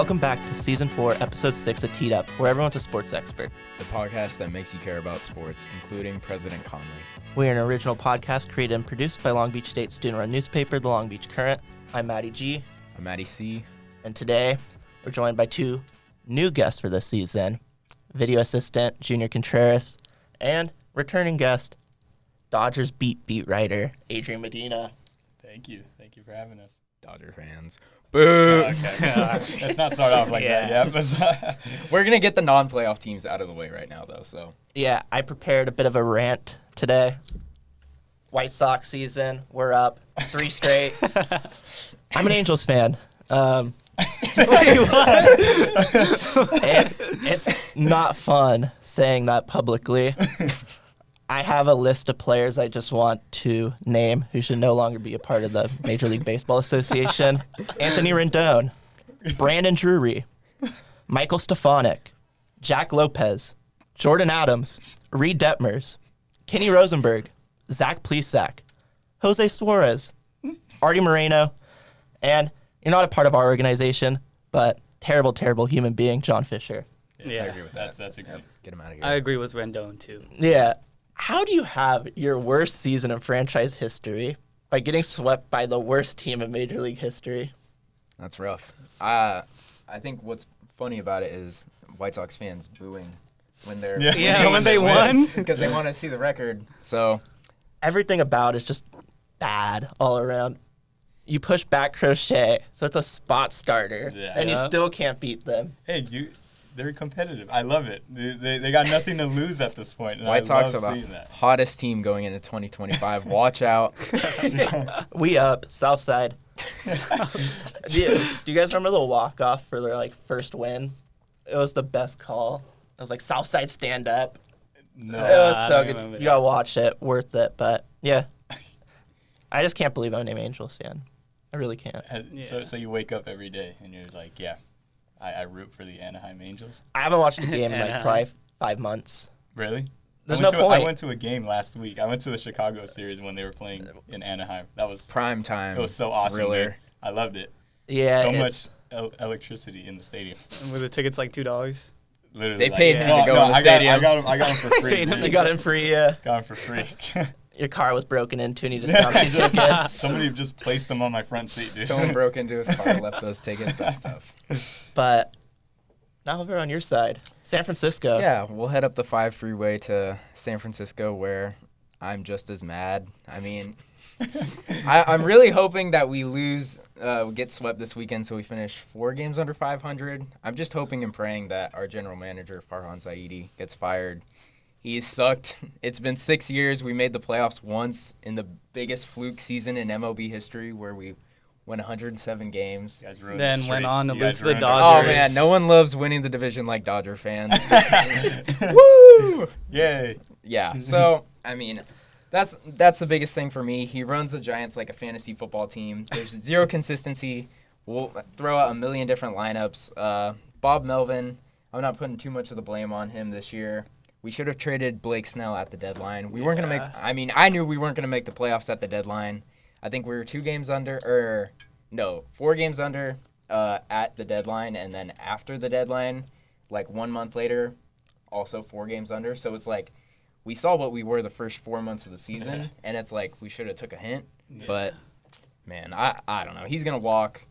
Welcome back to Season 4, Episode 6 of Teed Up, where everyone's a sports expert. The podcast that makes you care about sports, including President Conley. We are an original podcast created and produced by Long Beach State student-run newspaper, The Long Beach Current. I'm Maddie G. I'm Maddie C. And today, we're joined by two new guests for this season. Video assistant, Junior Contreras, and returning guest, DodgersBeat beat writer, Adrian Medina. Thank you. Thank you for having us. Dodger fans. Boo! Okay. Let's not start off like that. Yeah. We're going to get the non-playoff teams out of the way right now, though. So Yeah, I prepared a bit of a rant today. White Sox season, we're up 3 straight. I'm an Angels fan. Wait, what? It's not fun saying that publicly. I have a list of players I just want to name who should no longer be a part of the Major League Baseball Association. Anthony Rendon, Brandon Drury, Michael Stefanik, Jack Lopez, Jordan Adams, Reed Detmers, Kenny Rosenberg, Zach Plesac, Jose Suarez, Artie Moreno, and you're not a part of our organization, but terrible, terrible human being, John Fisher. Yeah, I agree with that. That's a good. get him out of here. I agree with Rendon, too. Yeah. How do you have your worst season in franchise history by getting swept by the worst team in Major League history? That's rough. I think what's funny about it is White Sox fans booing when they're when they won. because they want to see the record. So Everything about it's just bad all around. You push back Crochet, so it's a spot starter, Yeah. and you Yeah. still can't beat them. Hey, they're competitive. I love it. They got nothing to lose at this point. And White Sox are love the seeing that. hottest team going into 2025. Watch out. We up, Southside. do you guys remember the walk-off for their first win? It was the best call. It was like Southside stand up. No. It was I so don't good. remember You gotta watch it. Worth it. But yeah, I just can't believe I'm an Angels fan. I really can't. So you wake up every day and you're like, yeah, I root for the Anaheim Angels. I haven't watched a game in probably 5 months. Really? There's I no went to- point. I went to a game last week. I went to the Chicago series when they were playing in Anaheim. That was Prime time. it was so awesome. Thriller. Dude. I loved it. Yeah, So it's- much electricity in the stadium. Were the tickets like $2? Literally. They paid him to go in the I stadium. got him for free. Paid him dude. to You got in free. Got him for free. Your car was broken into, and you just found 2 tickets. Somebody just placed them on my front seat, dude. Someone broke into his car, left those tickets. That's tough. But now over on your side, San Francisco. Yeah, we'll head up the 5 freeway to San Francisco, where I'm just as mad. I mean, I'm really hoping that we get swept this weekend, so we finish 4 games under 500. I'm just hoping and praying that our general manager, Farhan Zaidi, gets fired. He's sucked. It's been 6 years. We made the playoffs once in the biggest fluke season in MLB history, where we won 107 games. You guys ruined Then the went streak. on to You lose guys to the ruined our Dodgers. Oh, man, no one loves winning the division like Dodger fans. Woo! Yay. Yeah, so, I mean, that's the biggest thing for me. He runs the Giants like a fantasy football team. There's zero consistency. We'll throw out a million different lineups. Bob Melvin, I'm not putting too much of the blame on him this year. We should have traded Blake Snell at the deadline. We weren't going to make – I mean, I knew we weren't going to make the playoffs at the deadline. I think we were 4 games under at the deadline, and then after the deadline, like 1 month later, also 4 games under. So it's like we saw what we were the first 4 months of the season, and it's like we should have took a hint. Yeah. But, man, I don't know. He's going to walk.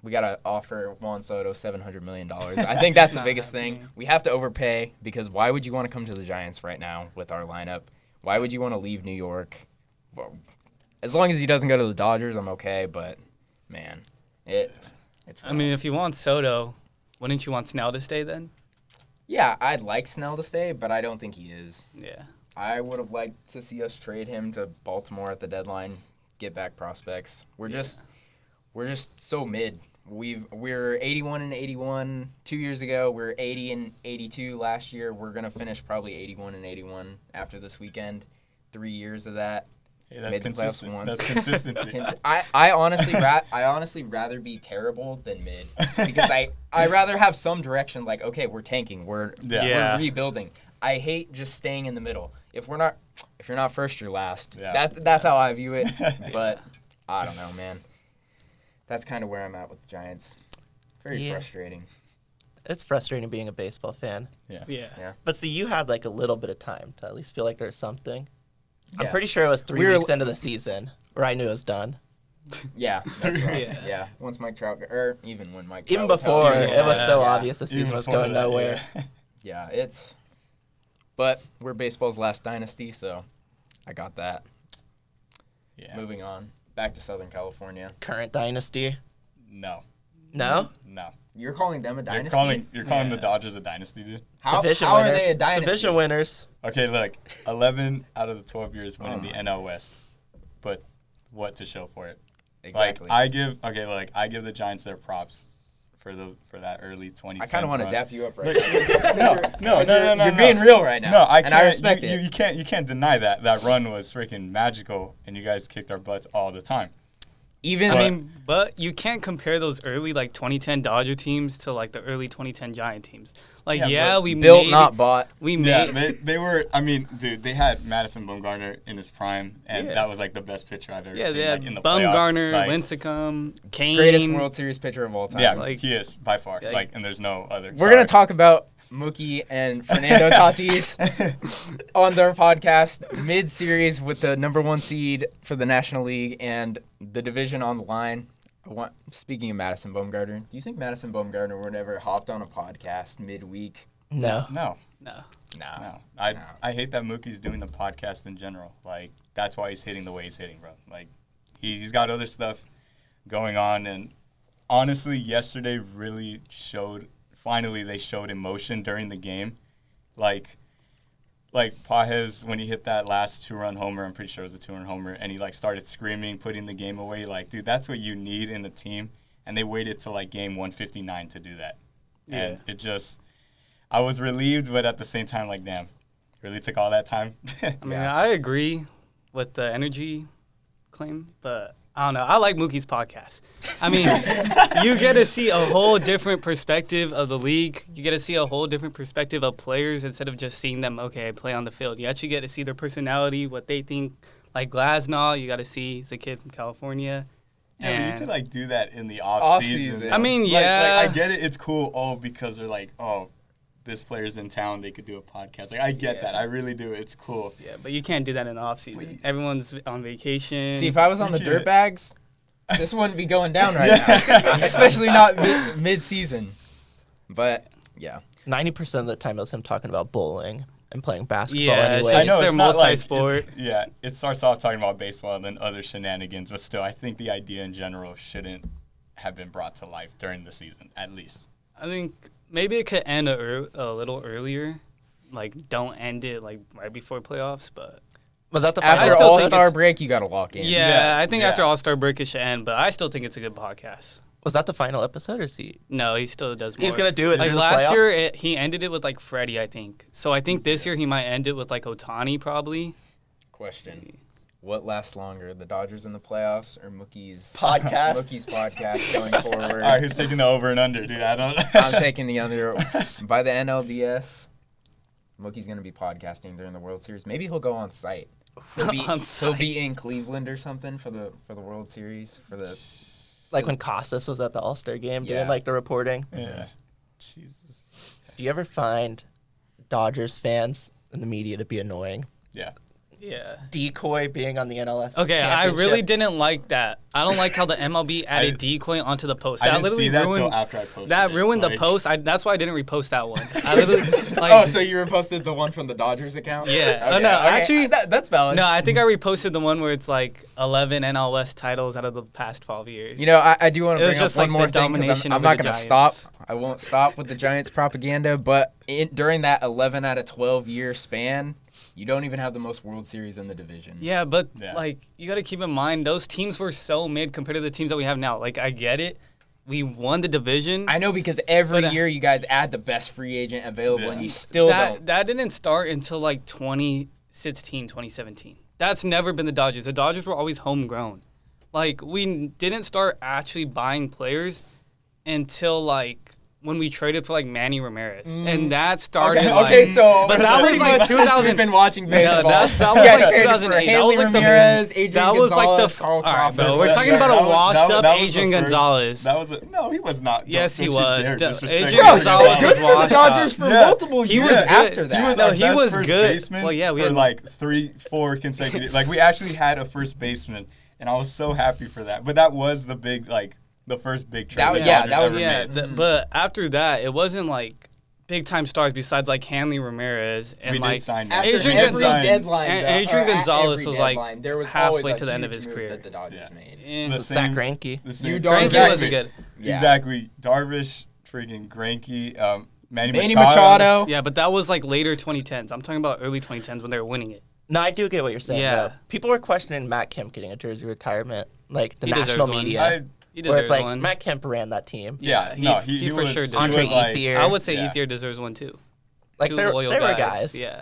We got to offer Juan Soto $700 million. I think that's the biggest thing. We have to overpay, because why would you want to come to the Giants right now with our lineup? Why would you want to leave New York? Well, as long as he doesn't go to the Dodgers, I'm okay. But, man, it's rough. I mean, if you want Soto, wouldn't you want Snell to stay then? Yeah, I'd like Snell to stay, but I don't think he is. Yeah. I would have liked to see us trade him to Baltimore at the deadline, get back prospects. We're just so mid. We're 81-81 2 years ago. We're 80-82 last year. We're gonna finish probably 81-81 after this weekend. 3 years of that. Hey, that's Made the playoffs consistent. once. That's consistency. I honestly rather be terrible than mid, because I rather have some direction. Like, okay, we're tanking. We're rebuilding. I hate just staying in the middle. If you're not first, you're last. Yeah. That's how I view it. But I don't know, man. That's kind of where I'm at with the Giants. Very Yeah. frustrating. It's frustrating being a baseball fan. Yeah. But see, you had like a little bit of time to at least feel like there's something. I'm Yeah. pretty sure it was 3 We were- weeks into the season where I knew it was done. Yeah, that's right. Yeah. Yeah. Once Mike Trout, or even when Mike Trout Even was before, healthy. it was so Yeah. obvious the season Even was before going that, nowhere. yeah. Yeah, but we're baseball's last dynasty, so I got that. Yeah. Moving on, back to Southern California. Current dynasty. No. No? No. You're calling them a dynasty? You're calling the Yeah. Dodgers a dynasty, dude? How Division are winners. they a dynasty? Division winners. Okay, look, 11 out of the 12 years winning Oh the my. NL West, but what to show for it? Exactly. Like I give the Giants their props for that early 2010s. I kind of want to run. dap you up right Look, now. no. You're being real right now. No, I can't. And I respect it. You can't deny that run was freaking magical, and you guys kicked our butts all the time. Even I mean, but you can't compare those early like 2010 Dodger teams to like the early 2010 Giant teams. Like, Yeah, but we built, made not bought. we Yeah, made they were. I mean, dude, they had Madison Bumgarner in his prime, and Yeah. that was like the best pitcher I've ever yeah, seen. they had like, in the Bumgarner, playoffs. Like, Lincecum, Kane. Greatest World Series pitcher of all time. yeah, like- he is by far. like- Like, and there's no other. We're going to talk about Mookie and Fernando Tatis on their podcast mid-series with the number 1 seed for the National League and the division on the line. Speaking of Madison Bumgarner, do you think Madison Bumgarner would ever hopped on a podcast midweek? No. No, No. no. I hate that Mookie's doing the podcast in general. Like, that's why he's hitting the way he's hitting, bro. Like, he's got other stuff going on, and honestly, yesterday really showed. Finally, they showed emotion during the game, like Pages when he hit that last 2-run homer. I'm pretty sure it was a 2-run homer, and he like started screaming, putting the game away. Like, dude, that's what you need in the team. And they waited till like game 159 to do that, and it just. I was relieved, but at the same time, like, damn, really took all that time. I mean, I agree with the energy claim, but I don't know. I like Mookie's podcast. I mean, you get to see a whole different perspective of the league. You get to see a whole different perspective of players instead of just seeing them, play on the field. You actually get to see their personality, what they think. Like Glasnow, you got to see he's a kid from California. Yeah, but you And- could like do that in the off season. I mean, Like, yeah. I get it. It's cool. Oh, because they're like, oh, this player's in town. They could do a podcast. Like, I get that. I really do. It's cool. Yeah, but you can't do that in the off season. Everyone's on vacation. See, if I was on the You can't. dirt bags, this wouldn't be going down right now, especially not mid-season. But yeah, 90% of the time it was him talking about bowling and playing basketball Yeah, it's anyway. just- I know they're it's not like multi-sport. it starts off talking about baseball and then other shenanigans, but still, I think the idea in general shouldn't have been brought to life during the season, at least. I think maybe it could end a little earlier. Like, don't end it like right before playoffs. But Was that the final after still think episode? All-Star it's- break, you got to lock in. yeah, I think yeah. after All-Star break it should end. But I still think it's a good podcast. Was that the final episode or is he? No, he still does more. He's gonna do it Like in the last year, playoffs? he ended it with like Freddie, I think. So I think this year he might end it with like Ohtani probably. Question: what lasts longer, the Dodgers in the playoffs or Mookie's Podcast? Mookie's podcast going forward? All right, who's taking the over and under, dude? I don't. I'm taking the under. By the NLDS, Mookie's going to be podcasting during the World Series. Maybe he'll go on site. He'll be, On he'll site. be in Cleveland or something for the World Series for the. Like when Costas was at the All-Star game Yeah. doing like the reporting. Yeah. Jesus. Do you ever find Dodgers fans in the media to be annoying? Yeah. Yeah. Decoy being on the NLS Okay, I really championship. didn't like that. I don't like how the MLB added decoy onto the post. I That didn't literally see that ruined. till after I posted That it. ruined the Like, post. That's why I didn't repost that one. I literally like. Oh, so you reposted the one from the Dodgers account? Yeah. Okay, No, okay. actually- that's valid. No, I think I reposted the one where it's like 11 NL West titles out of the past 12 years. You know, I do want It to was bring up just one like more the thing 'cause domination I'm over not the going to stop. Giants. I won't stop with the Giants propaganda, but during that 11 out of 12 year span, you don't even have the most World Series in the division. Yeah, but Yeah. like you got to keep in mind those teams were so mid compared to the teams that we have now. Like I get it, we won the division. I know because every But, year you guys add the best free agent available, Yeah. and you still don't. that didn't start until like 2016, 2017. That's never been the Dodgers. The Dodgers were always homegrown. Like we didn't start actually buying players until like when we traded for like Manny Ramirez, and that started. Okay, so but that was like 2000. We've been watching baseball. That was like 2008. That was like Ramirez, Adrian that was like Gonzalez, the. Carl All right, Crawford. bro. We're talking about a washed-up Adrian Gonzalez. No, he was not. Yes, he Don't you was. dare disrespect Adrian Adrian Gonzalez was good for the washed Dodgers up. for multiple He years was good. after that. He was No, our he best was first good. baseman Well, yeah, we for had- like 3-4 consecutive. Like we actually had a first baseman, and I was so happy for that. But that was the big the first big trade. That- the yeah, Dodgers that was- ever Yeah, made. but after that, it wasn't like big time stars besides like Hanley Ramirez and We like did sign After Adrian every Gonzalez. deadline, and though, Adrian or at Gonzalez every was like deadline, there was halfway always a to the end of huge his move career. that the Dodgers Yeah. made. Eh. The Zach same- Greinke. the same- You Greinke Exactly. was good. Yeah. Exactly. Darvish, freaking Greinke, Manny Machado. Yeah, but that was like later 2010s. I'm talking about early 2010s when they were winning it. No, I do get what you're saying. Yeah. though. People were questioning Matt Kemp getting a jersey retirement, like the He deserves national one. media, He where it's deserves like one. Matt Kemp ran that team. Yeah, Yeah, no, he he for was, sure he deserves Andre was like, Ethier. I would say Yeah. Ethier deserves one too. Like Two they loyal were guys. Yeah.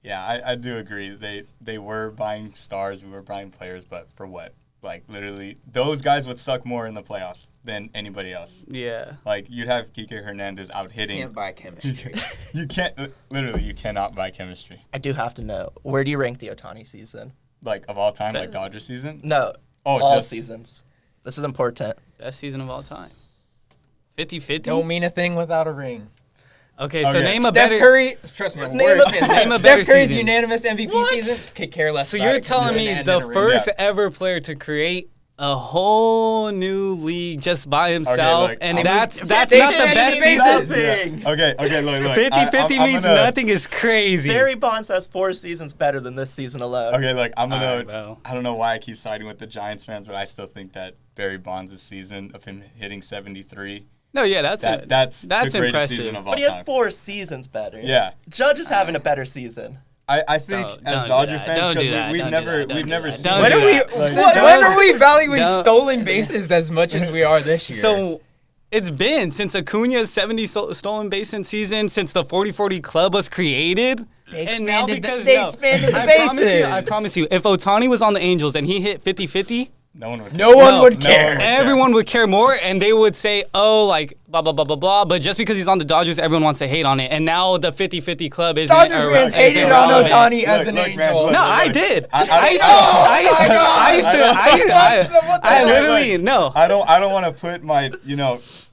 Yeah, I do agree. They were buying stars, we were buying players, but for what? Like literally, those guys would suck more in the playoffs than anybody else. Yeah. Like you'd have Kike Hernandez out hitting. Can't buy chemistry. You can't literally. You cannot buy chemistry. I do have to know, where do you rank the Ohtani season? Like of all time, like Dodger season. No, Oh, all just seasons. This is important. Best season of all time. 50-50? Don't mean a thing without a ring. Okay, so Okay. name a Steph better. Curry, trust me, Name Warriors a- fans. name a Steph better Curry's season. unanimous MVP season. Could care less. So about you're it 'cause telling he's me an the ring. first Yeah. ever player to create a whole new league just by himself, look, and I'm- that's They not the did best anything. season. Okay, look. 50-50 I'm means gonna- nothing is crazy. Barry Bonds has 4 seasons better than this season alone. Okay, look, I'm gonna. Alright, bro. I don't know why I keep siding with the Giants fans, but I still think that Barry Bonds' season of him hitting 73. No, yeah, that's That's the greatest impressive. season of all But he has time. 4 seasons better. Yeah, Judge is having a better season. I think Don't as do Dodger that. fans, Don't do because that. we've Don't do never that. Don't we've do never that. seen. Don't When do are we? that. Like, When are we valuing Don't- stolen bases as much as we are this year? So it's been since Acuna's 70 stolen base in season, since the 40-40 club was created. They And now expanded the- because they no, expanded the I bases. promise you, if Ohtani was on the Angels and he hit 50-50, no one would. no one No, would no care. one would. everyone would care more, and they would say, oh, like, blah, blah, blah, blah, blah. But just because he's on the Dodgers, everyone wants to hate on it. And now the 50-50 club isn't Dodgers or- fans isn't hated on relevant. Ohtani as Look, an look, angel. man, look, No, look, I look. did. I literally, no. I don't want to put my,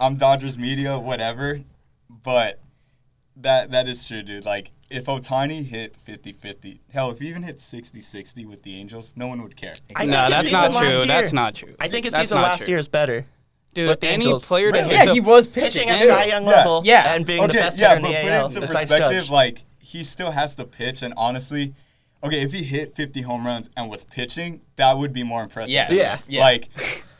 I'm Dodgers media, whatever, but that is true, dude. Like, if Ohtani hit 50-50, hell, if he even hit 60-60 with the Angels, no one would care. I No, think his that's season not last true. year- That's not true. I think his That's season not last true. year is better. Dude, with the any Angels. player to Really? hit Yeah, he was pitching. Pitching at too. Cy Young Yeah. level Yeah. and being the Okay, best yeah, hitter in but the put it AL, into besides perspective, Judge. like, he still has to pitch, and honestly, okay, if he hit 50 home runs and was pitching, that would be more impressive. Yes. Yeah. Yeah. Like,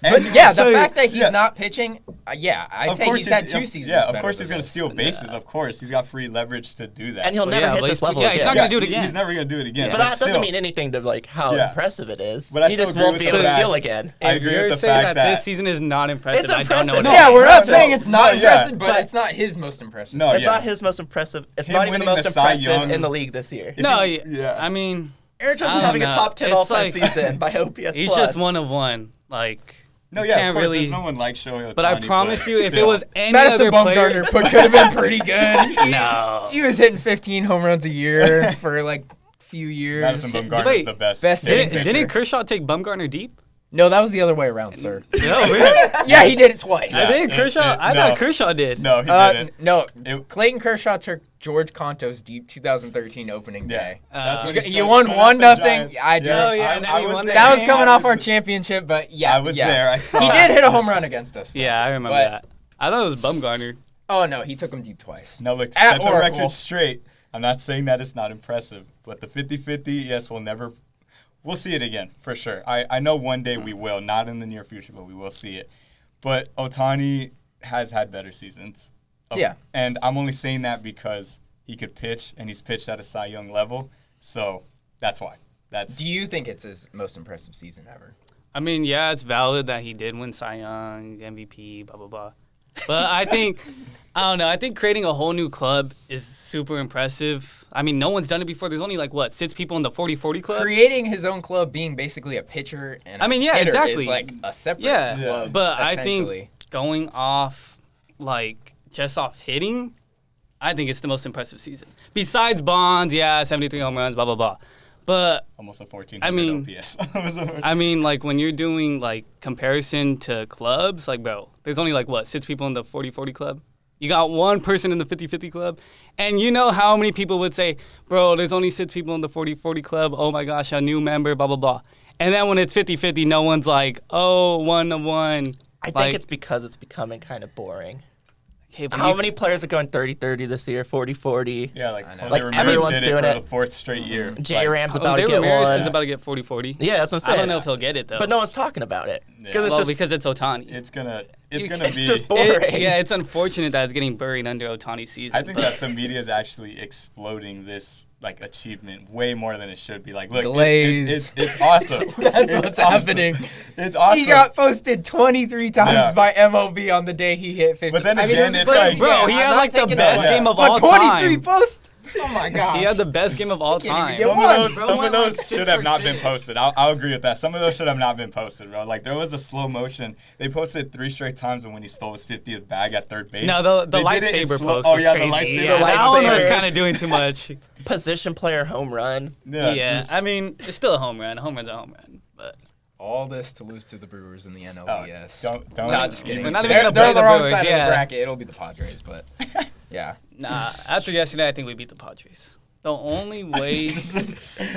But yeah, the so- fact that he's yeah. not pitching, I'd Of say course he's had 2 seasons. Yeah, of better course than he's going to this. steal bases. Of course, he's got free leverage to do that. And he'll Well, never yeah, hit but this he's- level yeah, he's again. not gonna do it again. He's never going to do it again. Yeah. But that doesn't still, mean anything to like how Yeah. impressive it is. But I he still just agree won't with be the able to fact- steal again. I If agree you're with the saying fact that this that season is not impressive, It's I don't know what impressive. it Yeah, is. we're not No, saying it's not no, yeah. impressive, but But- it's not his most impressive. No, It's yeah. not his most impressive. It's Him not even the winning most the Cy impressive Young- in the league this year. No, yeah. I mean, Aaron Judge I is don't having a know. top 10 It's all-time like- season by OPS+. he's just one of one. Like, No, you yeah, can't of course, really. there's no one like Shohei Ohtani. But I promise you, if it still. was any Madison other player, Bumgarner could have been pretty good. No. He was hitting 15 home runs a year for like few years. Madison Bumgarner Wait, is the best. best hitting hitting pitcher. didn't Kershaw take Bumgarner deep? No, that was the other way around, sir. No, really? Yeah, he did it twice. I think Kershaw. I no. thought Kershaw did. No, he didn't. No, It- Clayton Kershaw took George Contos deep 2013 opening Yeah. day. That's when You he you shut- won shut out 1-0. the Giants. I do. Oh, yeah, and then he was won there. That was coming I off our was- championship, but yeah. I was yeah. there. I saw He it. did hit a home run against us. though. Yeah, I remember But- that. I thought it was Bumgarner. Oh no, he took him deep twice. Now look, to At set the Oracle. record straight, I'm not saying that it's not impressive, but the 50-50, yes, we'll see it again, for sure. I know one day we will, not in the near future, but we will see it. But Ohtani has had better seasons. Yeah. And I'm only saying that because he could pitch, and he's pitched at a Cy Young level, so that's why. Do you think it's his most impressive season ever? I mean, yeah, it's valid that he did win Cy Young, MVP, blah, blah, blah. But I think, I don't know, I think creating a whole new club is super impressive. I mean, no one's done it before. There's only, 6 people in the 40-40 club? Creating his own club, being basically a pitcher and I mean, yeah, a hitter exactly. is like a separate Yeah, club. but I essentially. think going off, just off hitting, I think it's the most impressive season. Besides Bonds, 73 home runs, blah, blah, blah. But almost a 1400 OPS. I mean, like, when you're doing, like, comparison to clubs, like, bro, there's only, like, 6 people in the 40-40 club? You got one person in the 50-50 club? And you know how many people would say, bro, there's only 6 people in the 40-40 club. Oh, my gosh, a new member, blah, blah, blah. And then when it's 50-50, no one's like, oh, 1-1. I think it's because it's becoming kind of boring. Okay, How many players are going 30-30 this year, 40-40? Yeah, like Like, Ramirez everyone's did doing it for it. the 4th straight year. J-Ram's about Jose to get Ramirez one. is about to get 40-40. Yeah, that's what I'm saying. I don't know if he'll get it, though. But no one's talking about it. Yeah. Because Well, it's just because it's Ohtani. It's gonna it's be. just boring. It's unfortunate that it's getting buried under Ohtani's season. I think that the media is actually exploding this like achievement way more than it should be. Like, look, Glaze. it's awesome. That's It's what's awesome. happening. It's awesome. He got posted 23 times Yeah. by MLB on the day he hit 50. But then I mean, again, it was it's crazy. like- Bro, he I'm had not like the taking best away. game of But all 23 time. posts? Oh my god. He had the best game of all He can't time. even get one. Some of those should have not been posted. I'll agree with that. Some of those should have not been posted, bro. Like, there was a slow motion. They posted 3 straight times when he stole his 50th bag at third base. No, the They did it in lightsaber slow- post Oh, was yeah, crazy. the lightsaber. Yeah, that one was lightsaber. kind of doing too much. position player home run. Yeah, just- I mean, it's still a home run. A home run's a home run. But All this to lose to the Brewers in the Oh, NLDS. don't. No, just kidding. We're not even They're gonna they're play on the the wrong Brewers, side of yeah. the bracket. It'll be the Padres, but yeah. nah, after yesterday, I think we beat the Padres. The only way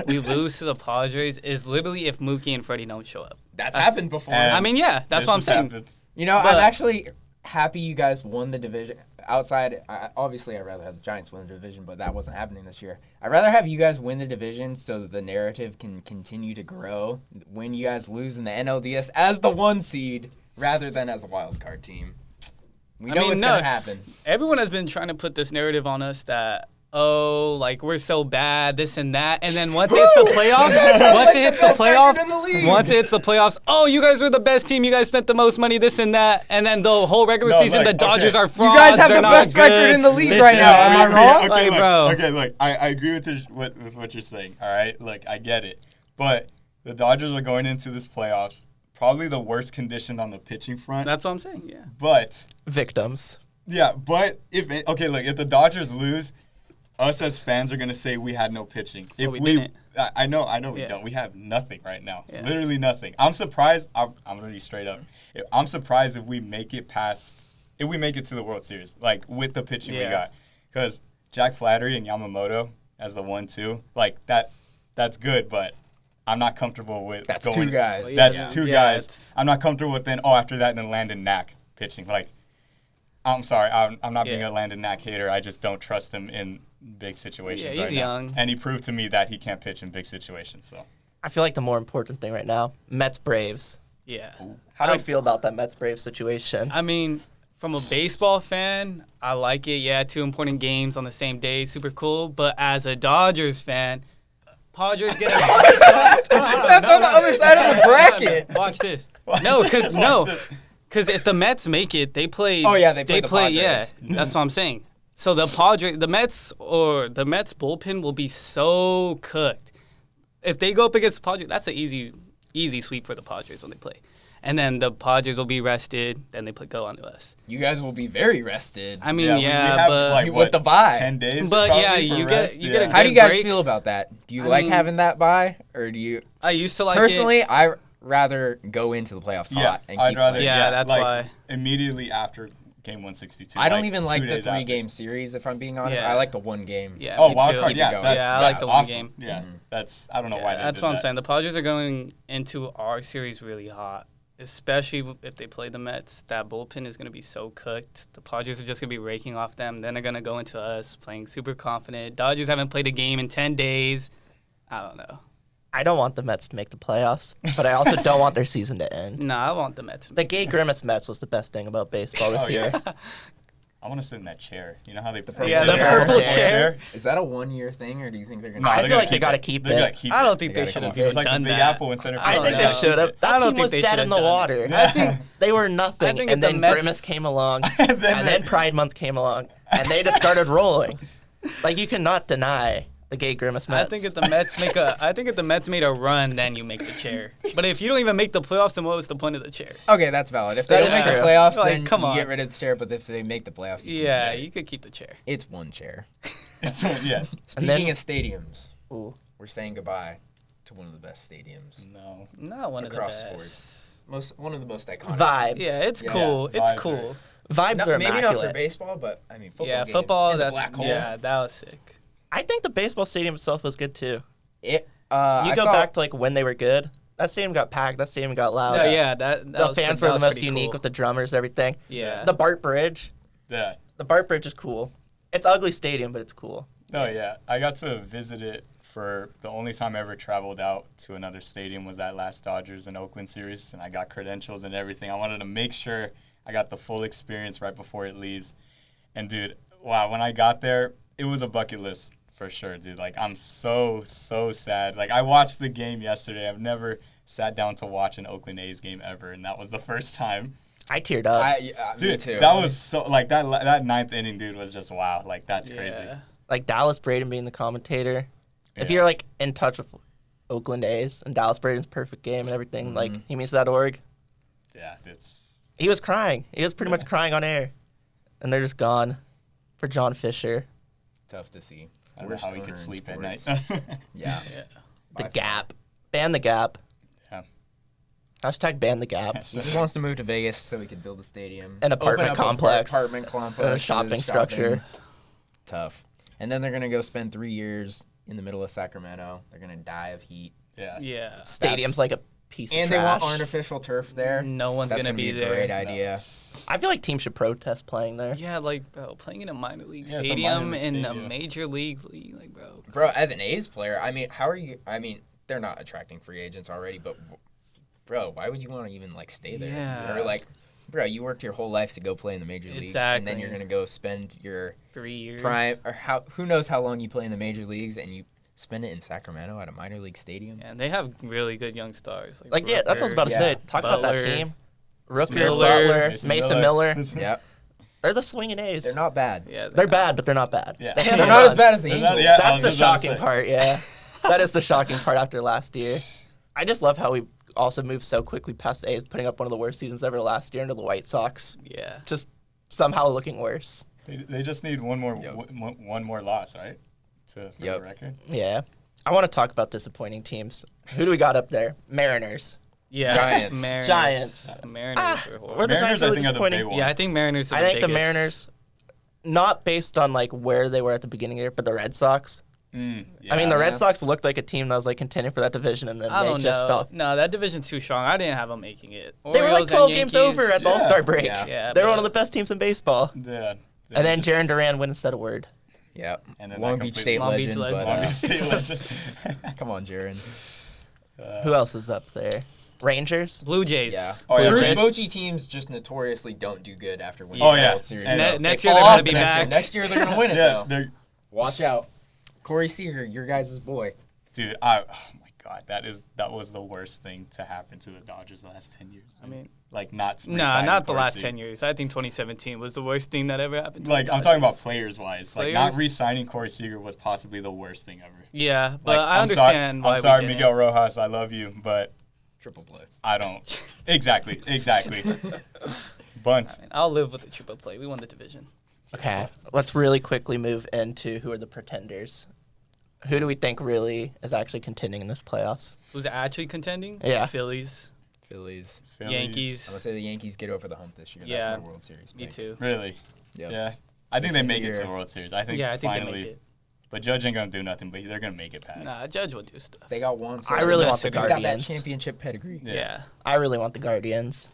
we lose to the Padres is literally if Mookie and Freddie don't show up. That's happened before. And I mean, yeah, that's this what I'm has saying. happened. You know, But- I'm actually happy you guys won the division. Obviously, I'd rather have the Giants win the division, but that wasn't happening this year. I'd rather have you guys win the division so that the narrative can continue to grow when you guys lose in the NLDS as the 1 seed rather than as a wild card team. We I know mean, what's no. going to happen. Everyone has been trying to put this narrative on us that, oh, like, we're so bad, this and that. And then once it hits the playoffs, oh, you guys were the best team. You guys spent the most money, this and that. And then the whole regular No, season, like, the Dodgers okay. are frauds. You guys have they're the not best good, record in the league this right and now. that. Am I wrong? Like, look, bro. Okay, look, I agree with what you're saying. All right, look, I get it, but the Dodgers are going into this playoffs probably the worst condition on the pitching front. That's what I'm saying, yeah. But Victims. yeah, but if the Dodgers lose, us as fans are gonna say we had no pitching. If we didn't. I know we Yeah. don't. We have nothing right now. Yeah. Literally nothing. I'm surprised. I'm gonna be straight up. I'm surprised if we make it to the World Series, like with the pitching we Yeah. got, because Jack Flaherty and Yamamoto as the 1-2, like that's good, but I'm not comfortable with That's going. 2 guys. That's Yeah. 2 Yeah, guys. it's- I'm not comfortable with after that then Landon Knack pitching. Like, I'm sorry, I'm not being Yeah. a Landon Knack hater. I just don't trust him in big situations Yeah, right he's now. young. And he proved to me that he can't pitch in big situations. So I feel like the more important thing right now, Mets Braves. Yeah. How do I feel about that Mets Braves situation? I mean, from a baseball fan, I like it. Yeah, 2 important games on the same day, super cool. But as a Dodgers fan, Padres get That's on the other side of the bracket. Watch this. Watch No, this, watch this. because if the Mets make it, they play. Oh, yeah, they play the Yeah, Padres. that's what I'm saying. So the Mets bullpen will be so cooked. If they go up against the Padres, that's an easy sweep for the Padres when they play. And then the Padres will be rested. Then they go on to us. You guys will be very rested. I mean, we yeah, have but like With what, the bye. 10 days. But, probably yeah, for you rest? get a How do you good guys break. feel about that? Do you I like mean- having that bye, or do you? I used to like Personally, it. I rather go into the playoffs Yeah, hot and I'd keep rather. playing. Yeah, that's like, why. Immediately after game 162. I don't even 2 like the days after. 3-game series. If I'm being honest, Yeah. I like the 1 game. Yeah, Oh, me wild too. card. Keep it Yeah, going. that's, Yeah, I that's like the one awesome. game. Yeah, that's. I don't know Yeah, why they that's did what I'm that. saying. The Padres are going into our series really hot, especially if they play the Mets. That bullpen is going to be so cooked. The Padres are just going to be raking off them. Then they're going to go into us playing super confident. Dodgers haven't played a game in 10 days. I don't know. I don't want the Mets to make the playoffs, but I also don't want their season to end. No, I want the Mets. The Gay Grimace Mets was the best thing about baseball this Oh, yeah. year. I want to sit in that chair. You know how they purple Yeah, the chair. purple chair. Is that a 1-year thing, or do you think they're gonna? No, I they're feel gonna like they gotta keep They're it. gonna keep I don't it. think They they gotta should have keep it. Just even like the done Big that. Apple in center I I field. think don't they know. should have. I That don't team think was they dead should in the have done water. that. I think- They were nothing. think And if then the Mets- Grimace came along, Then and then Pride Month came along, and they just started rolling. Like, you cannot deny The gay grimace Mets. I think if the Mets made a run, then you make the chair. But if you don't even make the playoffs, then what was the point of the chair? Okay, that's valid. If they That don't is make the true. playoffs, Like, then come you on. get rid of the chair. But if they make the playoffs, you Yeah, can keep it. you could keep the chair. It's one chair. Yeah. Speaking then- of stadiums, Ooh. we're saying goodbye to one of the best stadiums No. Not one of the across best. sports. One of the most iconic. Vibes. Yeah, it's Yeah. cool. Yeah, It's vibes cool. Vibes No, are maybe not immaculate. for baseball, but I mean football. Yeah, games football. in the That's black hole. yeah, that was sick. I think the baseball stadium itself was good too. It. You I go saw- back to like when they were good. That stadium got packed. That stadium got loud. No, yeah, that The was fans that were the was most pretty unique cool. with the drummers and everything. Yeah. The BART Bridge. Yeah. The BART Bridge is cool. It's an ugly stadium, but it's cool. No, yeah. I got to visit it for the only time I ever traveled out to another stadium was that last Dodgers and Oakland series, and I got credentials and everything. I wanted to make sure I got the full experience right before it leaves. And, dude, wow, when I got there, it was a bucket list for sure, dude. Like, I'm so sad. Like, I watched the game yesterday. I've never sat down to watch an Oakland A's game ever, and that was the first time. I teared up. Me Dude, too. that was so, like, that ninth inning, dude, was just wow. Like, that's crazy. Yeah. Like Dallas Braden being the commentator. If Yeah. you're like in touch with Oakland A's and Dallas Braden's perfect game and everything, like he means that org. Yeah, it's... He was crying. He was pretty much crying on air. And they're just gone for John Fisher. tough to see. I don't know Worst how he owner could in sleep at night. sports. Yeah. Yeah. The By Gap. Ban the Gap. Yeah. Hashtag ban the Gap. He just wants to move to Vegas so he could build a stadium. An apartment Open up complex. Apartment complex. shopping structure. Tough. And then they're going to go spend 3 years in the middle of Sacramento. They're going to die of heat. Yeah. Yeah. Stadium's like a piece And of they trash. want artificial turf there. No one's That's gonna gonna be a there. great idea. I feel like teams should protest playing there. Yeah, like bro, playing in a minor league Yeah, it's a stadium minor league in a stadium. major league, like bro. Bro, as an A's player, I mean, how are you? I mean, they're not attracting free agents already, but bro, why would you want to even like stay there? Yeah. Or like, bro, you worked your whole life to go play in the major leagues, and then Exactly. you're gonna go spend your 3 years. prime or who knows how long you play in the major leagues, and you spend it in Sacramento at a minor league stadium. And they have really good young stars. Like, yeah, that's what I was about to Yeah. say. Talk about that Butler, team. Rooker, Miller, Butler, Mason Miller. Yep, They're the swinging A's. they're not bad. Yeah, They're bad, but they're not bad. Yeah. They They're handle They're not runs. as bad as the They're Angels. not- yeah, I That's was the just about to shocking say. part, yeah. That is the shocking part after last year. I just love how we also moved so quickly past the A's, putting up one of the worst seasons ever last year into the White Sox. Yeah. Just somehow looking worse. They just need one more Yep. one more loss, right? For Yep. the record. Yeah. I want to talk about disappointing teams. Who do we got up there? Mariners. Yeah. Giants. Mariners. Giants. Mariners were horrible. Were the Mariners, Giants I really think, are the big disappointing? one. Yeah, I think Mariners are I the think the biggest. Mariners, not based on like where they were at the beginning of the year, but the Red Sox. I mean, the Red Yeah. Sox looked like a team that was like contending for that division, and then I they don't just know. fell. No, that division's too strong. I didn't have them making it. They were like Orioles and 12 games Yankees. over at the Yeah. All-Star break. Yeah. Yeah, They were but- one of the best teams in baseball. Yeah. And then Jaron Duran wouldn't said a word. Yep. And then Long that Beach completely- State Long Beach legend. legend. But, Long Beach State legend. come on, Jaron. Who else is up there? Rangers? Blue Jays. Yeah. Oh, yeah, Bruce Jays. Bochy teams just notoriously don't do good after winning Oh, the yeah. World Series. And though. next They year they're fall gonna off be next year. back. Next year they're gonna win it Yeah, though. they're Watch out, Corey Seager, your guys' boy. dude. Oh my God, that was the worst thing to happen to the Dodgers the last 10 years. I mean, like not. nah, re-signing not the Corey last Seager. 10 years. I think 2017 was the worst thing that ever happened to Like the I'm talking about Dodgers. players wise. Like Players? not re-signing Corey Seager was possibly the worst thing ever. Yeah, but Like, I understand why I'm sorry, we didn't. Miguel Rojas. I love you, but Triple play. I don't. Exactly. Bunt. I'll live with the triple play. We won the division. Okay, let's really quickly move into who are the pretenders. Who do we think really is actually contending in this playoffs? Who's actually contending? Yeah. Phillies. Phillies. Phillies. Yankees. I'm gonna say the Yankees get over the hump this year. Yeah. That's my World Series. Me pick. too. Really? Yep. Yeah. I think This they is the make it to year. the World Series. I think Yeah, I think finally. they make it. But Judge ain't gonna do nothing. But they're gonna make it past. Nah, Judge will do stuff. They got one. I really want the He's got that Guardians. championship pedigree. Yeah. I really want the Guardians.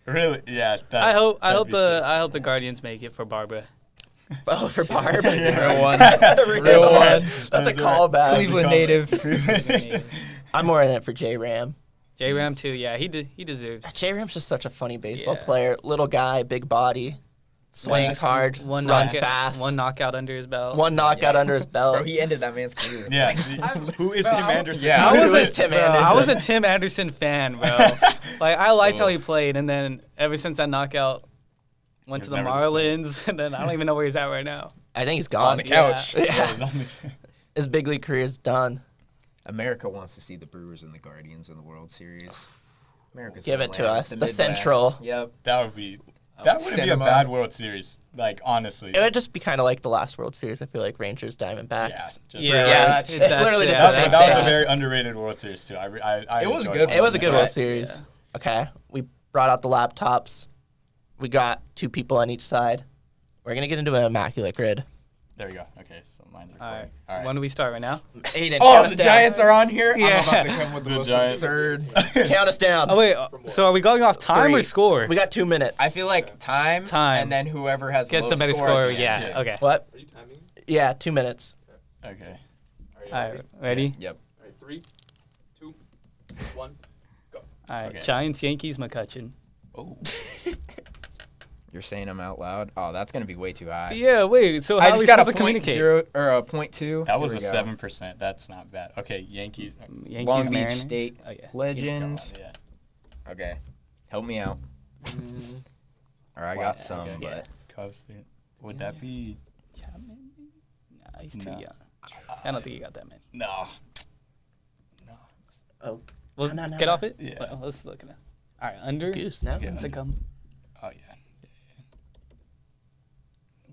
Really? Yeah. I hope that'd be I hope the Guardians make it for Barbara. Oh, for Barb. Real one. Real one. one. That's a That's callback. Cleveland native. I'm more in it for J-Ram. J Ram too. Yeah, he deserves. J-Ram's just such a funny baseball Yeah. player. Little guy, big body, swings hard, One runs knockout, fast. one knockout under his belt. One knockout under his belt. Bro, he ended that man's career. Yeah. Who is Tim Anderson? Yeah. Who I is was Tim Bro, Anderson? I was a Tim Anderson fan, bro. Like I liked how he played, and then ever since that knockout, went He to the was never the Marlins, and then I don't even know where he's at right now. I think he's On gone. the couch. Yeah. Yeah, he's on the- His big league career is done. America wants to see the Brewers and the Guardians in the World Series. America's Give gonna it to land us. with The Midwest. Central. Yep. That wouldn't be a Cinema. bad World Series. Like, honestly. It would just be kind of like the last World Series. I feel like Rangers, Diamondbacks. It's literally that, just the same that was thing. a very underrated World Series too. I It was enjoyed good. It was a good World Right. Series. Okay, we brought out the laptops. We got 2 people on each side. We're gonna get into an Immaculate Grid. There we go. Okay, so mine's All recording. right. When do we start right now? Aiden, Oh, count us the down. Giants are on here. Yeah. I'm about to come with the The most Giants. absurd. Count us down. Oh wait. So are we going off time or 3. score? We got 2 minutes. I feel like time, Time. and then whoever has Gets the the better lowest score. at the Yeah. end. Okay. What? Are you timing? Yeah, 2 minutes. Okay. All right. Ready? Yep. All right, 3, 2, 1, go. All right. Okay. Giants, Yankees, McCutcheon. Oh. You're saying them out loud. Oh, that's gonna be way too high. Yeah. Wait. So how I are we just got a supposed to point communicate? 0 or a 0.2. That was Here a we go. 7%. That's not bad. Okay, Yankees. Yankees, Long Beach Mariners. State Oh yeah. legend. Come on, yeah. Okay, help me out. Or I Wow, got some, okay. but Cubs. Would that be? Chapman? Nah, he's too No. young. I don't think he got that many. No. No. Oh, Well, No, no, get no. off it. Yeah. Well, let's look at it. All right. Under. Goose. No. Yeah. It's a come. Oh yeah.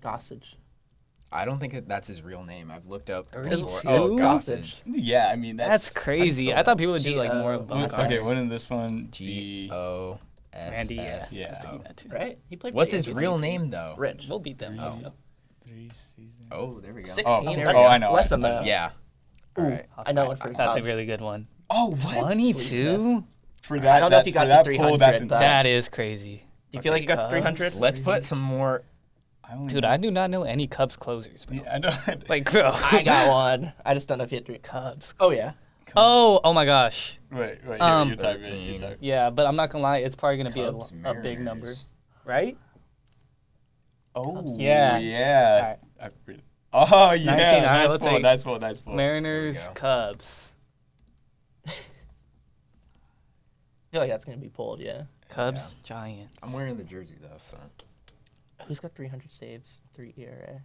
Gossage. I don't think that's his real name. I've looked up. 32? before. Oh, Gossage. Yeah, I mean That's crazy. I thought people would do like more of G-O. those. Okay, wouldn't this one G be? O S. Randy. Yeah. S. Yeah. I was thinking that too. Right? He played. What's for the his Yankees. real name though? Rich. We'll beat them. Let's Oh. go. 3 seasons. Oh, there we go. 16. Oh, That's I know. less than that. Yeah. All right. I know one for That's a Cubs. really good one. Oh, what? 22? For that, I don't know if you got for the that 300, poll, that's but- insane. That is crazy. Do you feel like you got the Cubs. 300? Let's put some more. Dude, I do not know any Cubs closers, bro. Yeah, I know. Like, bro. I got one. I just don't know if you hit 3. Cubs. Oh yeah. Oh my gosh. Wait, here, Um, you type it. 13. You type. Yeah, but I'm not gonna lie, it's probably gonna be Cubs, a big number, Mariners. right? Oh, Yeah. yeah. Oh, yeah. 19, all right, Nice let's pull, take nice pull, nice pull. Mariners, go. Cubs. I feel like that's gonna be pulled. Yeah. Cubs, Giants. I'm wearing the jersey though, so. Who's got 300 saves? 3 ERA.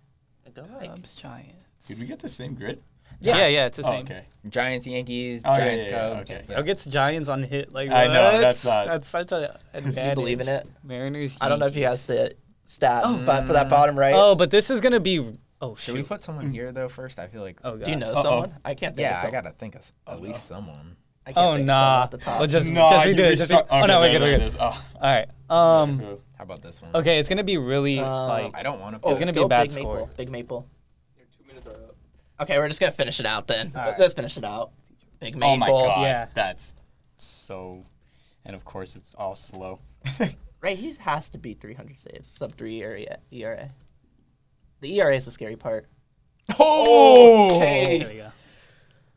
Go like. Cubs, Giants. Did we get the same grid? Yeah, it's the Oh, same. okay. Giants, Yankees, Oh, yeah, Giants, yeah, yeah, Cubs. okay. Yeah. Who gets Giants on the hit? Like, I know, what? that's not- That's such a Do advantage. you believe in it? Mariners. I don't know if he has Yankees. the stats, but for that bottom right. Oh, but this is gonna be. Oh, Should we shoot. put someone here though first? I feel like. Oh god. Do you know Uh-oh. someone? I can't think of Yeah, I someone. gotta think of Oh, at no. least someone. I can't Oh think of someone nah. off the top. Well, just No, just you redo it. Just restart- oh no, we're good. there We're it good. is. Oh. All right. How about this one? Okay, it's gonna be really like. I don't want to. Oh, It's gonna be go a bad Big score. Maple. Big Maple. Your 2 minutes are up. Okay, we're just gonna finish it out then. All right. Let's finish it out. Big Maple. Oh my god. Yeah. That's so. And of course, it's all slow. Right, he has to beat 300 saves. Sub 3 ERA. The ERA is the scary part. Oh. There we go.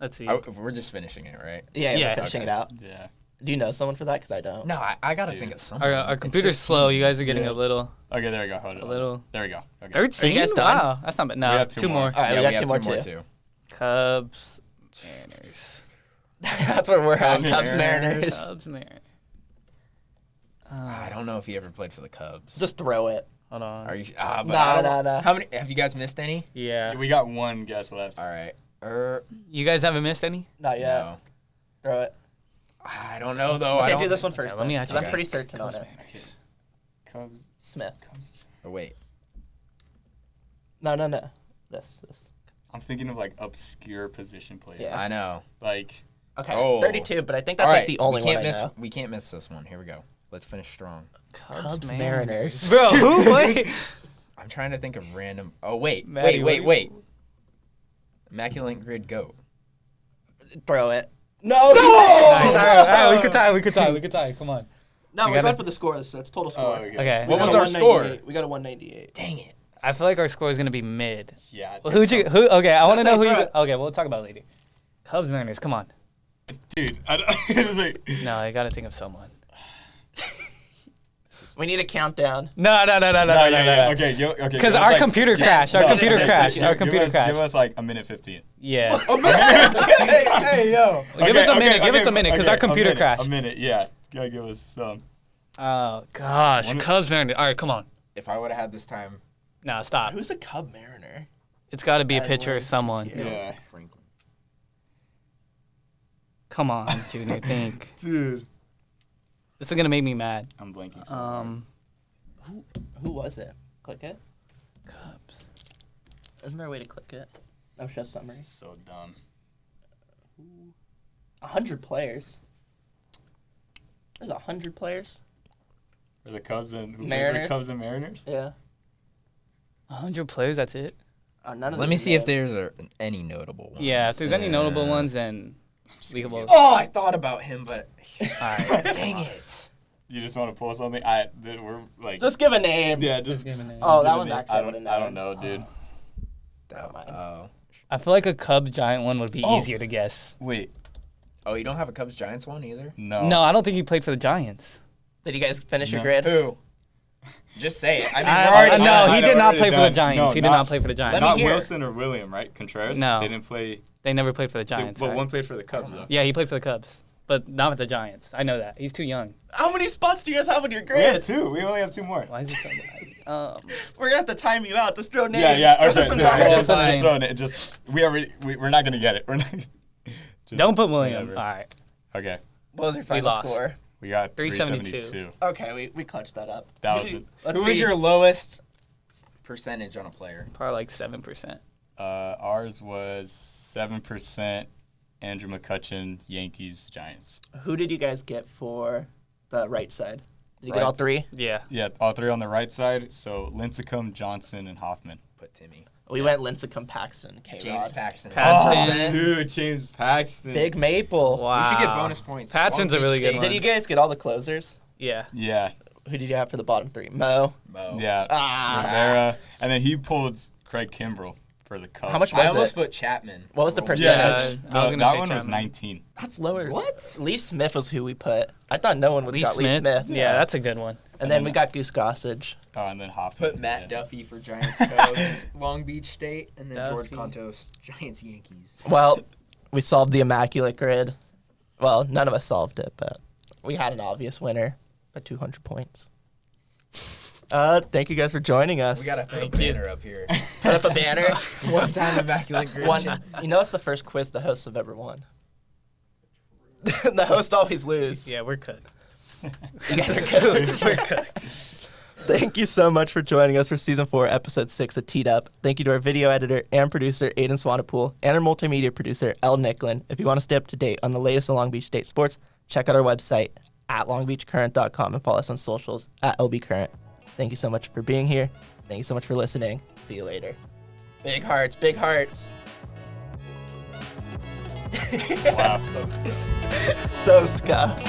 Let's see. We're just finishing it, right? Yeah, Yeah, we're finishing okay. it out. Yeah. Do you know someone for that? Because I don't. No, I gotta Dude. think of someone. Our It's computer's just slow. You teams. guys are getting Yeah. a little. Okay, there we go. Hold it. A little. There we go. Okay. 13? guys done? Wow, that's not bad. No, We have two two more. more. All right, Yeah, we got have two more more too. too. Cubs, Mariners. That's where we're at. Cubs, Cubs, Mariners. Mariners. Cubs, Mariners. I don't know if he ever played for the Cubs. Just throw it. Hold on. Are you? But Nah, I don't nah, know. nah. How many? Have you guys missed any? Yeah. We got one guess left. All right. You guys haven't missed any? Not yet. No. Throw it. I don't know though. I Okay, don't do this one think- first. Yeah, let me then, actually- 'cause I'm Okay. pretty certain on Cubs, it. Mariners. Cubs. Smith. Cubs. Oh, wait. No. This. I'm thinking of like obscure position players. Yeah. I know. Like. Okay. Oh. 32, but I think that's All like right, the only we can't one I miss, know. We can't miss this one. Here we go. Let's finish strong. Cubs, Mariners. Bro, who? Wait. I'm trying to think of random. Oh wait, Maddie, wait. Immaculate Grid goat. Throw it. No. Nice. All right, we could tie. Come on. No, We we're gotta- going for the score, so it's total score. Oh, okay. Okay. What got was a our score? 198. We got a 198. Dang it. I feel like our score is gonna be mid. Yeah. Well, who? Okay, I want to Let's know say who. throw You, it. okay, we'll talk about it later. Cubs, Mariners. Come on. Dude. I don't, it's like, No, I gotta think of someone. We need a countdown. No. yeah. Okay. Okay. Because give us, our like, computer crashed. Our no, computer okay, so crashed. give- Our give computer us- crashed. Give us like a minute 15. Yeah. Hey yo. Give us a minute. Give us a minute, because our computer A crashed. minute. Yeah. Gotta give us some. Oh gosh, One- Cubs, Mariners. All right, come on. If I would have had this time, No, stop. Who's a Cub Mariner? It's got to be a I pitcher or love someone. you. Yeah. Franklin. Come on, Junior, think. Dude. This is gonna make me mad. I'm blanking. So hard. Who was it? Click it. Cubs. Isn't there a way to click it? No, show summary. This is so dumb. 100 players. There's 100 players. For the Cubs and Mariners. Cubs and Mariners. Yeah. 100 players. That's it. None of Let me these see if names. there's any notable ones. Yeah. If there's any notable ones, then we will. Oh, I thought about him, but All right. dang it. You just want to pull something? We're like. Just give a name. Yeah, just. give a name. Oh, just that give a one's name. actually I would've I don't known. know, dude. Oh. I feel like a Cubs Giant one would be Oh. easier to guess. Wait. Oh, you don't have a Cubs Giants one either? No. No, I don't think he played for the Giants. Did you guys finish your No. grid? Who? Just say it. I mean, I- we're already no, I he know, did we're not already play for the done. Giants. No, He did not play for the Giants. Let me Not hear. Wilson or William, right? Contreras? No. They didn't play. They never played for the Giants. But right? one played for the Cubs, though. Yeah, he played for the Cubs, but not with the Giants. I know that. He's too young. How many spots do you guys have on your We have grid? two. We only have two more. Why is he so bad? We're gonna have to time you out. Just throw names. Yeah. Throw Okay. some Just, numbers. just saying. throwing it. Just we're not gonna get it. We're not. Just Don't put William. whatever. All right. Okay. What was your final lost. score? We got 372. 372. Okay, we clutched that up. That was it. Let's Who see. was your lowest percentage on a player? Probably like 7%. Ours was 7%. Andrew McCutcheon, Yankees, Giants. Who did you guys get for the right side? Did you get all Right. three? Yeah. Yeah, all three on the right side. So Lincecum, Johnson, and Hoffman. Put Timmy. We went Lincecum, Paxton, James K-Rod. Paxton. Paxton. Oh, dude, James Paxton. Big Maple. Wow. We should get bonus points. Paxton's Long a really Beach good State. one. Did you guys get all the closers? Yeah. Yeah, Who did you have for the bottom three? Mo. Mo. yeah. Ah. Rivera. And then he pulled Craig Kimbrell for the Cubs. How much I was almost it? put Chapman. What was the Oh, percentage? I was gonna that say one was Chapman. 19. That's lower. What? Lee Smith was who we put. I thought no one would Lee got Smith. Lee Smith. Yeah, that's a good one. And then we got Goose Gossage. Oh, and then Hoffman. Put Matt yeah. Duffy for Giants Cubs, Long Beach State, and then George Duffy. Contos, Giants Yankees. Well, we solved the Immaculate Grid. Well, none of us solved it, but we had an obvious winner by 200 points. Thank you guys for joining us. We gotta put a Thank you. banner up here. put up a banner. One time Immaculate Grid. One, you know, it's the first quiz the hosts have ever won. The hosts always lose. Yeah, we're cooked. You guys are cooked. We're cooked. Thank you so much for joining us for Season 4, Episode 6 of Teed Up. Thank you to our video editor and producer, Aiden Swanepoel, and our multimedia producer, Elle Nicklin. If you want to stay up to date on the latest in Long Beach State sports, check out our website at longbeachcurrent.com and follow us on socials at LBCurrent. Thank you so much for being here. Thank you so much for listening. See you later. Big hearts, big hearts. Wow. So scuffed.